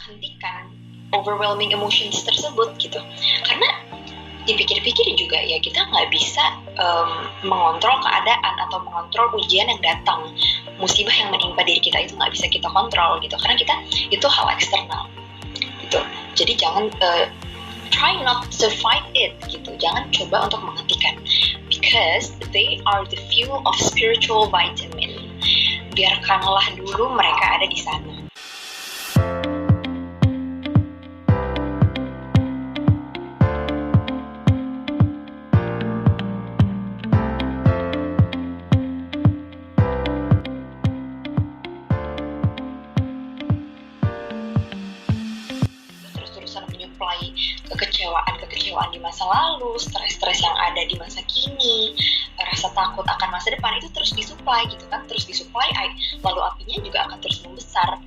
menghentikan overwhelming emotions tersebut gitu. Karena dipikir-pikir juga ya, kita nggak bisa mengontrol keadaan atau mengontrol ujian yang datang, musibah yang menimpa diri kita itu nggak bisa kita kontrol gitu, karena kita itu hal eksternal gitu. Jadi jangan try not to fight it gitu, jangan coba untuk menghentikan, because they are the fuel of spiritual vitamin. Biarkanlah dulu mereka ada di sana. Menyuplai kekecewaan di masa lalu, stres-stres yang ada di masa kini, rasa takut akan masa depan, itu terus disuplai gitu kan, terus disuplai lalu apinya juga akan terus membesar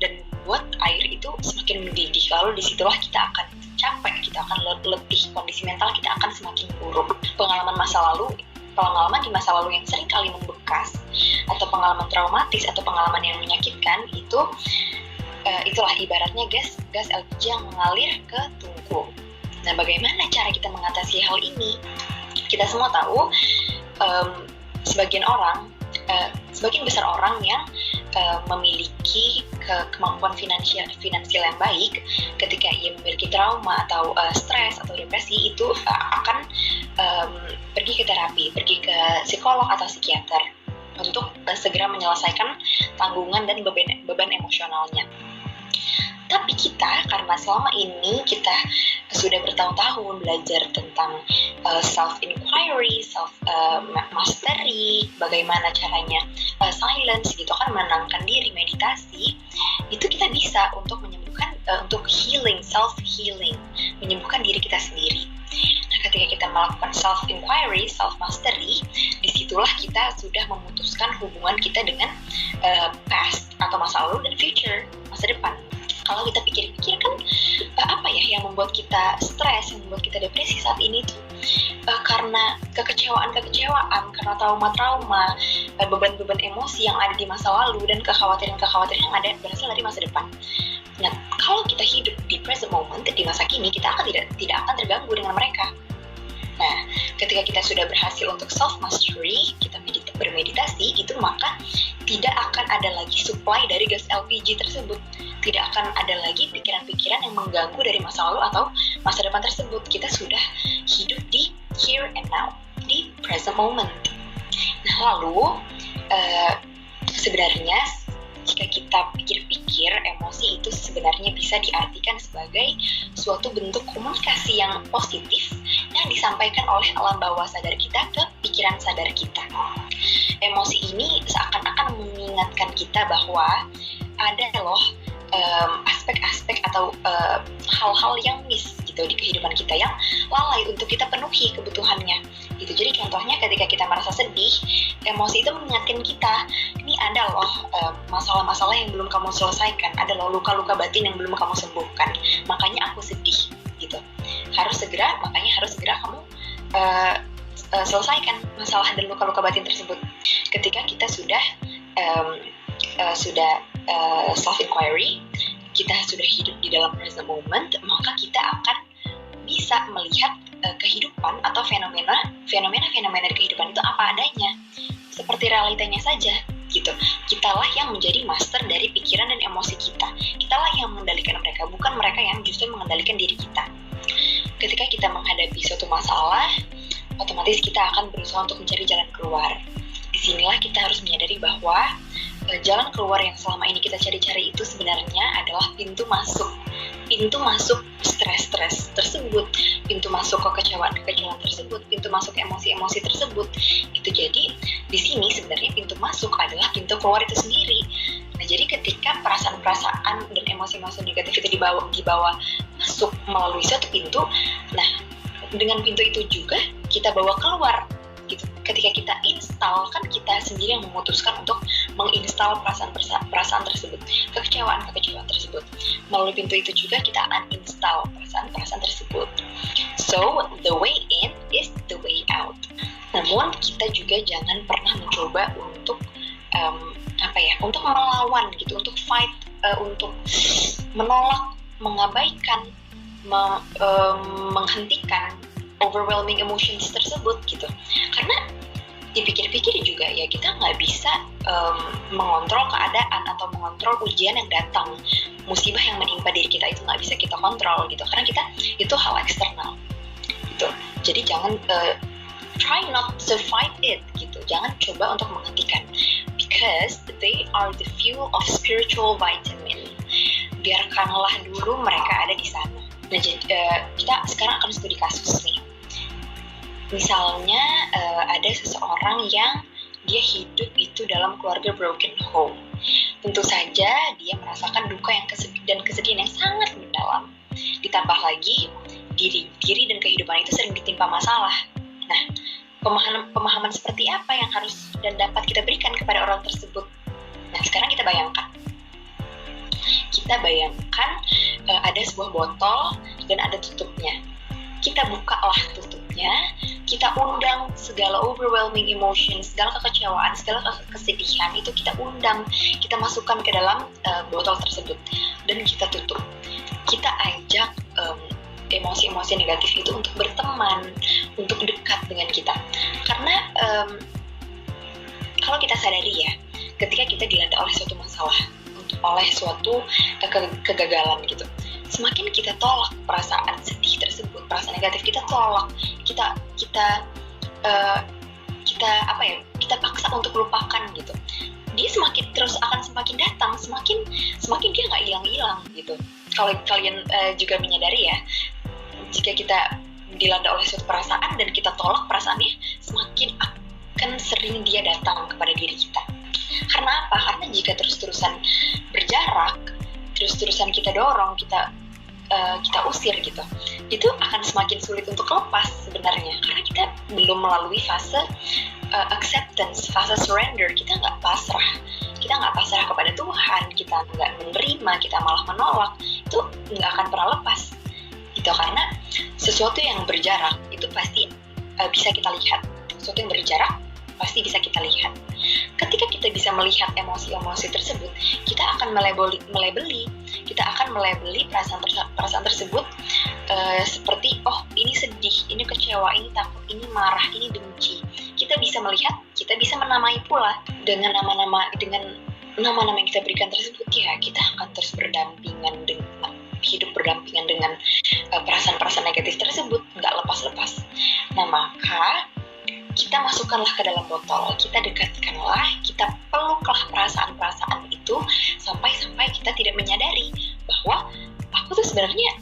dan membuat air itu semakin mendidih. Lalu disitulah kita akan capek, kita akan letih, kondisi mental kita akan semakin buruk. Pengalaman di masa lalu yang sering kali membekas, atau pengalaman traumatis atau pengalaman yang menyakitkan itu itulah ibaratnya gas LPG yang mengalir ke tungku. Nah, bagaimana cara kita mengatasi hal ini? Kita semua tahu sebagian besar orang yang memiliki kemampuan finansial yang baik, ketika ia memiliki trauma atau stres atau depresi, itu akan pergi ke terapi, pergi ke psikolog atau psikiater untuk segera menyelesaikan tanggungan dan beban emosionalnya. Tapi kita, karena selama ini kita sudah bertahun-tahun belajar tentang self-inquiry, self-mastery, bagaimana caranya silence gitu kan, menenangkan diri, meditasi, itu kita bisa untuk menyembuhkan, untuk healing, self-healing, menyembuhkan diri kita sendiri. Nah, ketika kita melakukan self-inquiry, self-mastery, disitulah kita sudah memutuskan hubungan kita dengan past atau masa lalu dan future, masa depan. Kalau kita pikir-pikir kan, apa ya yang membuat kita stres, yang membuat kita depresi saat ini tuh karena kekecewaan, karena trauma-trauma, beban-beban emosi yang ada di masa lalu, dan kekhawatiran yang ada berasal dari masa depan. Nah, kalau kita hidup di present moment, di masa kini, kita akan tidak akan terganggu dengan mereka. Nah, ketika kita sudah berhasil untuk self-mastery, kita bermeditasi, itu maka tidak akan ada lagi supply dari gas LPG tersebut. Tidak akan ada lagi pikiran-pikiran yang mengganggu dari masa lalu atau masa depan tersebut. Kita sudah hidup di here and now, di present moment. Nah, lalu sebenarnya jika kita pikir-pikir, emosi itu sebenarnya bisa diartikan sebagai suatu bentuk komunikasi yang positif yang disampaikan oleh alam bawah sadar kita ke pikiran sadar kita. Emosi ini seakan-akan mengingatkan kita bahwa ada loh aspek-aspek atau hal-hal yang miss gitu di kehidupan kita, yang lalai untuk kita penuhi kebutuhannya gitu. Jadi contohnya ketika kita merasa sedih, emosi itu mengingatkan kita, ini ada loh masalah-masalah yang belum kamu selesaikan, ada loh luka-luka batin yang belum kamu sembuhkan, makanya aku sedih gitu. Harus segera kamu selesaikan masalah dan luka-luka batin tersebut. Ketika kita sudah self-inquiry, kita sudah hidup di dalam present moment, maka kita akan bisa melihat kehidupan atau fenomena di kehidupan itu apa adanya, seperti realitanya saja gitu. Kitalah yang menjadi master dari pikiran dan emosi kita. Kitalah yang mengendalikan mereka, bukan mereka yang justru mengendalikan diri kita. Ketika kita menghadapi suatu masalah, otomatis kita akan berusaha untuk mencari jalan keluar. Disinilah kita harus menyadari bahwa jalan keluar yang selama ini kita cari-cari itu sebenarnya adalah pintu masuk stres-stres tersebut, pintu masuk kekecewaan tersebut, pintu masuk emosi-emosi tersebut gitu. Jadi di sini sebenarnya pintu masuk adalah pintu keluar itu sendiri. Nah, jadi ketika perasaan-perasaan dan emosi-emosi negatif itu dibawa masuk melalui suatu pintu, nah dengan pintu itu juga kita bawa keluar gitu. Ketika kita install, kan kita sendiri yang memutuskan untuk menginstal perasaan tersebut, kekecewaan tersebut. Melalui pintu itu juga kita akan install perasaan tersebut. So the way in is the way out. Namun kita juga jangan pernah mencoba untuk untuk melawan gitu, untuk fight untuk menolak, mengabaikan, menghentikan overwhelming emotions tersebut gitu. Karena dipikir-pikir juga ya, kita nggak bisa mengontrol keadaan atau mengontrol ujian yang datang, musibah yang menimpa diri kita itu nggak bisa kita kontrol gitu, karena kita itu hal eksternal gitu. Jadi jangan try not to fight it gitu, jangan coba untuk menghentikan, because they are the fuel of spiritual vitamin. Biarkanlah dulu mereka ada di sana. Nah, kita sekarang akan studi kasus nih. Misalnya ada seseorang yang dia hidup itu dalam keluarga broken home. Tentu saja dia merasakan duka dan kesedihan yang sangat mendalam. Ditambah lagi diri dan kehidupan itu sering ditimpa masalah. Nah, pemahaman seperti apa yang harus dan dapat kita berikan kepada orang tersebut? Nah, sekarang kita bayangkan. Ada sebuah botol dan ada tutupnya. Kita bukalah tutupnya, kita undang segala overwhelming emotion, segala kekecewaan, segala kesedihan itu kita undang, kita masukkan ke dalam botol tersebut dan kita tutup. Kita ajak emosi-emosi negatif itu untuk berteman, untuk dekat dengan kita. Karena kalau kita sadari ya, ketika kita dilanda oleh suatu masalah, oleh suatu kegagalan gitu, semakin kita tolak perasaan sedih tersebut, perasaan negatif kita tolak, kita paksa untuk lupakan gitu, dia akan semakin datang, semakin dia nggak hilang gitu. Kalau kalian juga menyadari ya, jika kita dilanda oleh suatu perasaan dan kita tolak perasaannya, semakin akan sering dia datang kepada diri kita. Karena apa? Karena jika terus-terusan berjarak, terus-terusan kita dorong, kita usir gitu, itu akan semakin sulit untuk lepas sebenarnya, karena kita belum melalui fase acceptance, fase surrender. Kita nggak pasrah kepada Tuhan, kita nggak menerima, kita malah menolak, itu nggak akan pernah lepas gitu. Karena sesuatu yang berjarak itu pasti bisa kita lihat, sesuatu yang berjarak pasti bisa kita lihat. Ketika kita bisa melihat emosi-emosi tersebut, kita akan melabeli perasaan tersebut seperti, oh ini sedih, ini kecewa, ini takut, ini marah, ini benci. Kita bisa melihat, kita bisa menamai pula dengan nama-nama yang kita berikan tersebut. Ya, kita akan terus hidup berdampingan dengan perasaan-perasaan negatif tersebut, nggak lepas-lepas. Nah, maka kita masukkanlah ke dalam botol, kita dekatkanlah, kita peluklah perasaan-perasaan itu sampai kita tidak menyadari bahwa aku tuh sebenarnya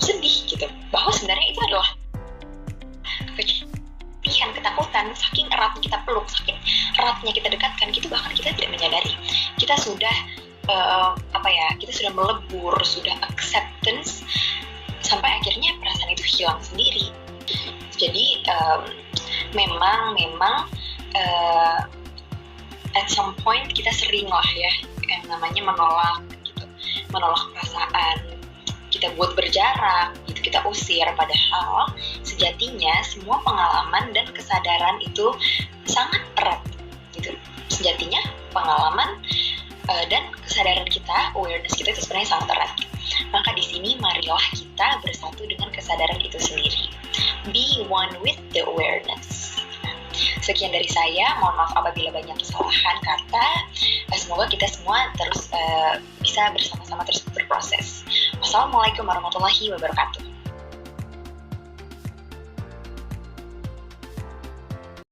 sedih gitu, bahwa sebenarnya itu adalah kecemasan, ketakutan. Saking eratnya kita peluk, saking eratnya kita dekatkan, gitu bahkan kita tidak menyadari kita sudah kita sudah melebur, sudah acceptance, sampai akhirnya perasaan itu hilang sendiri. Jadi memang at some point kita sering lah ya yang namanya menolak perasaan, kita buat berjarak gitu, kita usir. Padahal sejatinya semua pengalaman dan kesadaran itu sangat erat gitu. Sejatinya pengalaman dan kesadaran kita, awareness kita itu sebenarnya sangat erat. Maka di sini marilah kita bersatu dengan kesadaran itu sendiri. Be one with the awareness. Sekian dari saya, mohon maaf apabila banyak kesalahan kata. Semoga kita semua terus bisa bersama-sama terus berproses. Wassalamualaikum warahmatullahi wabarakatuh.